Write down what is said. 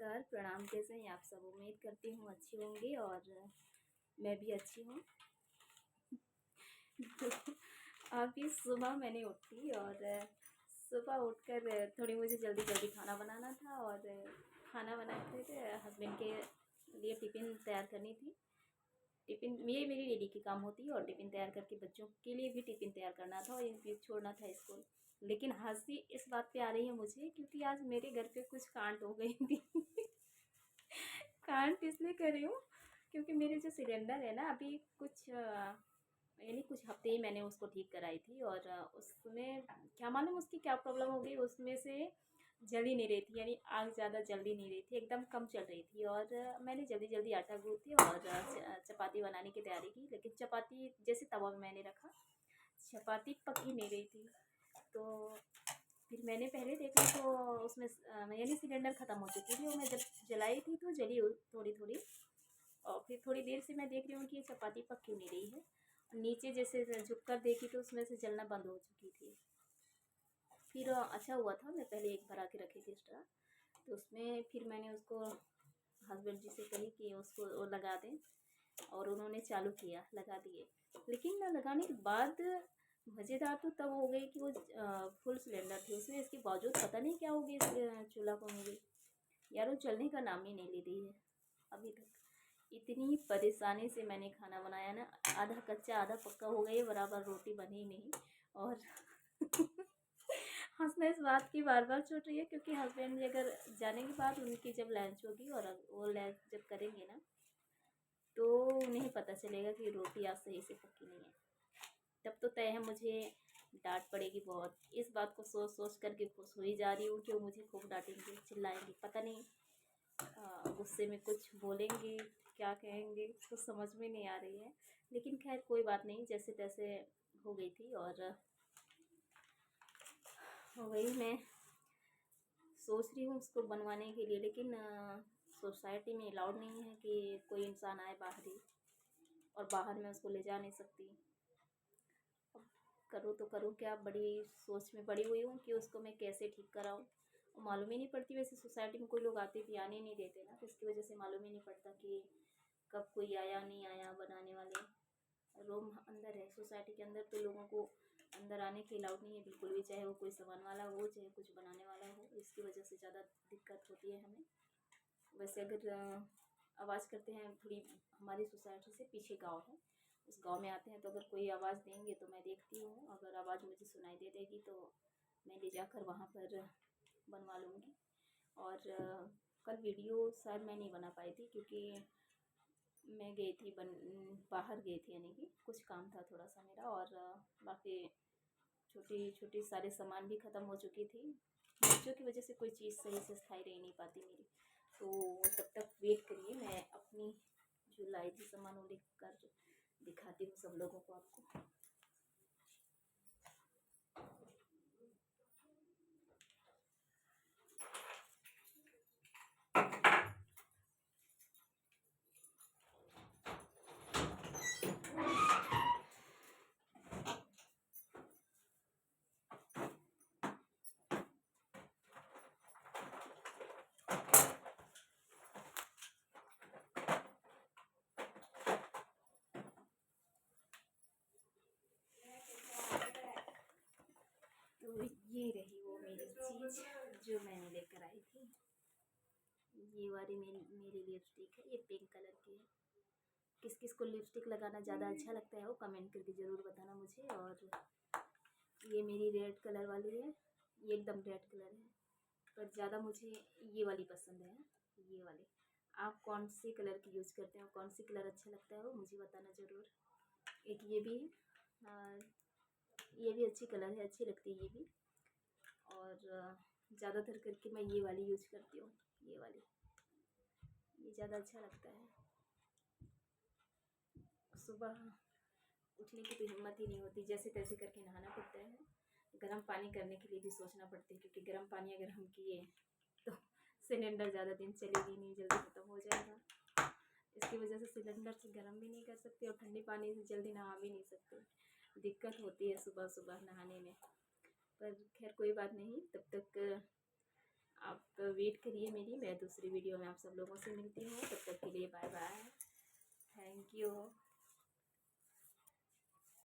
नमस्कार, प्रणाम। कैसे हैं आप सब? उम्मीद करती हूँ अच्छी होंगी और मैं भी अच्छी हूँ। तो अभी सुबह मैंने उठी और सुबह उठकर थोड़ी मुझे जल्दी खाना बनाना था और खाना बनाते थे हस्बैंड के लिए टिफ़िन तैयार करनी थी। टिफ़िन ये मेरी डेली की काम होती है और टिफ़िन तैयार करके बच्चों के लिए भी टिफ़िन तैयार करना था और ये छोड़ना था स्कूल। लेकिन हँसी इस बात पे आ रही है मुझे क्योंकि आज मेरे घर पे कुछ कांड हो गई थी। कांड इसलिए कर रही हूँ क्योंकि मेरे जो सिलेंडर है ना अभी कुछ यानी कुछ हफ्ते ही मैंने उसको ठीक कराई थी और उसमें क्या मालूम उसकी क्या प्रॉब्लम हो गई, उसमें से जल ही नहीं रही थी, यानी आग ज़्यादा जल ही नहीं रही थी, एकदम कम चल रही थी। और मैंने जल्दी आटा गूँथी और चपाती बनाने की तैयारी की, लेकिन चपाती जैसे तवा में मैंने रखा, चपाती पक ही नहीं रही थी। तो फिर मैंने पहले देखा तो उसमें यानी सिलेंडर ख़त्म हो चुकी थी और मैं जब जलाई थी तो जली थोड़ी और फिर थोड़ी देर से मैं देख रही हूँ कि ये चपाती पक क्यों नहीं रही है। नीचे जैसे झुक कर देखी तो उसमें से जलना बंद हो चुकी थी। फिर अच्छा हुआ था मैं पहले एक भरा के रखी थी एक्स्ट्रा, तो उसमें फिर मैंने उसको हस्बैंड जी से कही कि उसको वो लगा दें और उन्होंने चालू किया, लगा दिए। लेकिन ना लगाने के बाद मज़ेदार तो तब हो गई कि वो फुल सिलेंडर थी उसमें, इसके बावजूद पता नहीं क्या हो गया इस चूल्हा को मुझे, यार वो चलने का नाम ही नहीं ले रही है अभी तक। इतनी परेशानी से मैंने खाना बनाया ना, आधा कच्चा आधा पक्का हो गया, बराबर रोटी बनी नहीं। और हंसना इस बात की बार बार छूट रही है क्योंकि हस्बैंड जी अगर जाने के बाद उनकी जब लंच होगी और वो लंच जब करेंगे ना तो उन्हें पता चलेगा कि रोटी आज सही से पकी नहीं है। तब तो तय है मुझे डांट पड़ेगी बहुत। इस बात को सोच सोच करके खुश हुई जा रही हूँ कि वो मुझे खूब डांटेंगे, चिल्लाएंगे, पता नहीं गुस्से में कुछ बोलेंगे, क्या कहेंगे, कुछ समझ में नहीं आ रही है। लेकिन खैर कोई बात नहीं, जैसे तैसे हो गई थी और वही मैं सोच रही हूँ उसको बनवाने के लिए, लेकिन सोसाइटी में अलाउड नहीं है कि कोई इंसान आए बाहरी, और बाहर मैं उसको ले जा नहीं सकती। अब करूँ तो करूँ क्या, बड़ी सोच में पड़ी हुई हूँ कि उसको मैं कैसे ठीक कराऊँ। मालूम ही नहीं पड़ती, वैसे सोसाइटी में कोई लोग आते भी आने नहीं देते ना, तो इसकी वजह से मालूम ही नहीं पड़ता कि कब कोई आया नहीं आया बनाने वाले। रूम अंदर है सोसाइटी के अंदर, तो लोगों को अंदर आने के अलाउड नहीं है बिल्कुल भी, चाहे वो कोई सामान वाला हो चाहे कुछ बनाने वाला हो। इसकी वजह से ज़्यादा दिक्कत होती है हमें। वैसे अगर आवाज़ करते हैं, थोड़ी हमारी सोसाइटी से पीछे गांव है, उस गांव में आते हैं तो अगर कोई आवाज़ देंगे तो मैं देखती हूँ, अगर आवाज़ मुझे सुनाई दे देगी तो मैं ले जाकर वहाँ पर बनवा लूँगी। और कल वीडियो शायद मैं नहीं बना पाई थी क्योंकि मैं गई थी बाहर गई थी, यानी कि कुछ काम था थोड़ा सा मेरा, और बाकी छोटी सारे सामान भी ख़त्म हो चुकी थी। बच्चों की वजह से कोई चीज़ सही से स्थायी रह नहीं पाती मेरी। तो तब तक वेट करिए, मैं अपनी जो लाई थी सामान वो लेकर दिखाती हूँ सब लोगों को आपको। तो ये रही वो मेरी चीज़ जो मैंने लेकर आई थी। ये वाली मेरी लिपस्टिक है, ये पिंक कलर की है। किस किस को लिपस्टिक लगाना ज़्यादा अच्छा लगता है वो कमेंट करके ज़रूर बताना मुझे। और ये मेरी रेड कलर वाली है, ये एकदम रेड कलर है, पर ज़्यादा मुझे ये वाली पसंद है, ये वाली। आप कौन सी कलर की यूज़ करते हैं और कौन सी कलर अच्छा लगता है वो मुझे बताना ज़रूर। एक ये भी है, ये भी अच्छी कलर है, अच्छी लगती है ये भी। और ज़्यादातर करके मैं ये वाली यूज़ करती हूँ, ये वाली, ये ज़्यादा अच्छा लगता है। सुबह उठने की तो हिम्मत ही नहीं होती, जैसे तैसे करके नहाना पड़ता है। गर्म पानी करने के लिए भी सोचना पड़ता है क्योंकि गर्म पानी अगर हम किए तो सिलेंडर ज़्यादा दिन चलेगी नहीं, जल्दी ख़त्म हो जाएगा। इसकी वजह से सिलेंडर से गर्म भी नहीं कर सकते और ठंडे पानी से जल्दी नहा भी नहीं सकते, दिक्कत होती है सुबह सुबह नहाने में। पर खैर कोई बात नहीं, तब तक आप वेट करिए मेरी, मैं दूसरी वीडियो में आप सब लोगों से मिलती हूँ। तब तक के लिए बाय बाय, थैंक यू।